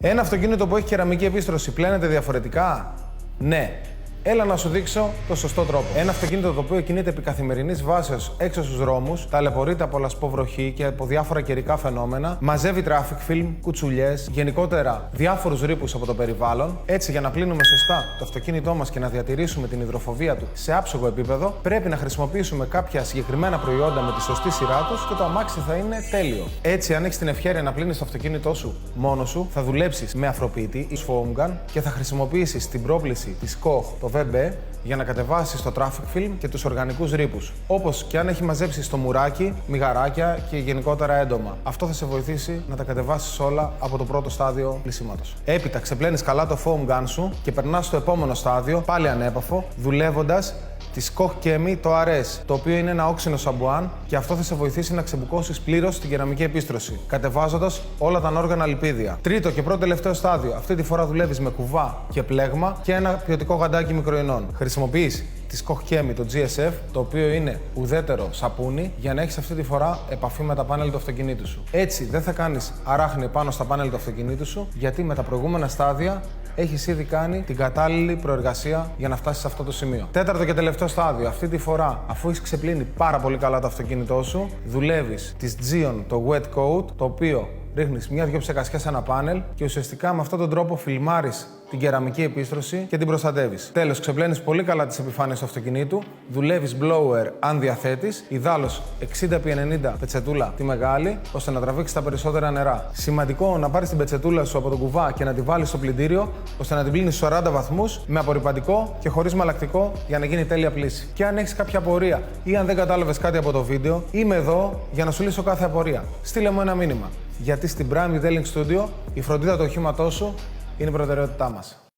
Ένα αυτοκίνητο που έχει κεραμική επίστρωση πλένεται διαφορετικά? Ναι. Έλα να σου δείξω το σωστό τρόπο. Ένα αυτοκίνητο το οποίο κινείται επί καθημερινής βάσεως έξω στους δρόμους, ταλαιπωρείται από λασποβροχή και από διάφορα καιρικά φαινόμενα, μαζεύει traffic film, κουτσουλιές, γενικότερα διάφορους ρήπους από το περιβάλλον. Έτσι, για να πλύνουμε σωστά το αυτοκίνητό μας και να διατηρήσουμε την υδροφοβία του σε άψογο επίπεδο, πρέπει να χρησιμοποιήσουμε κάποια συγκεκριμένα προϊόντα με τη σωστή σειρά τους και το αμάξι θα είναι τέλειο. Έτσι, αν έχεις την ευχέρεια να πλύνεις το αυτοκίνητό σου μόνος σου, θα δουλέψεις με αφροποιητή ή foam gun και θα χρησιμοποιήσεις την πρόκληση της Koch, το VB, για να κατεβάσεις το traffic film και τους οργανικούς ρήπους. Όπως και αν έχει μαζέψει στο μουράκι, μυγαράκια και γενικότερα έντομα. Αυτό θα σε βοηθήσει να τα κατεβάσεις όλα από το πρώτο στάδιο πλυσίματος. Έπειτα ξεπλένεις καλά το foam gun σου και περνάς στο επόμενο στάδιο, πάλι ανέπαφο, δουλεύοντας της Koch Chemi το RS, το οποίο είναι ένα όξινο σαμπουάν και αυτό θα σε βοηθήσει να ξεμπουκώσεις πλήρως την κεραμική επίστρωση, κατεβάζοντας όλα τα ανόργανα λιπίδια. Τρίτο και πρώτο τελευταίο στάδιο. Αυτή τη φορά δουλεύεις με κουβά και πλέγμα και ένα ποιοτικό γαντάκι μικροϊνών. Χρησιμοποιείς της Koch Chemi το GSF, το οποίο είναι ουδέτερο σαπούνι, για να έχεις αυτή τη φορά επαφή με τα πάνελ του αυτοκινήτου σου. Έτσι δεν θα κάνεις αράχνη πάνω στα πάνελ του αυτοκινήτου σου, γιατί με τα προηγούμενα στάδια έχεις ήδη κάνει την κατάλληλη προεργασία για να φτάσεις σε αυτό το σημείο. Τέταρτο και τελευταίο στάδιο. Αυτή τη φορά, αφού έχεις ξεπλύνει πάρα πολύ καλά το αυτοκίνητό σου, δουλεύεις της Geon το Wet Coat, το οποίο ρίχνεις μια-δυο ψεκασιές σε ένα πάνελ και ουσιαστικά με αυτόν τον τρόπο φιλμάρεις την κεραμική επίστρωση και την προστατεύεις. Τέλος, ξεπλένεις πολύ καλά τις επιφάνειες του αυτοκινήτου, δουλεύεις blower αν διαθέτεις, ιδάλλως 60x90 πετσετούλα τη μεγάλη, ώστε να τραβήξεις τα περισσότερα νερά. Σημαντικό να πάρεις την πετσετούλα σου από τον κουβά και να τη βάλεις στο πλυντήριο, ώστε να την πλύνεις 40 βαθμούς με απορρυπαντικό και χωρίς μαλακτικό για να γίνει τέλεια πλύση. Και αν έχεις κάποια απορία ή αν δεν κατάλαβες κάτι από το βίντεο, είμαι εδώ για να σου λύσω κάθε απορία. Στείλε μου ένα μήνυμα. Γιατί στην Prime Detailing Studio η φροντίδα του οχήματός σου είναι η προτεραιότητά μας.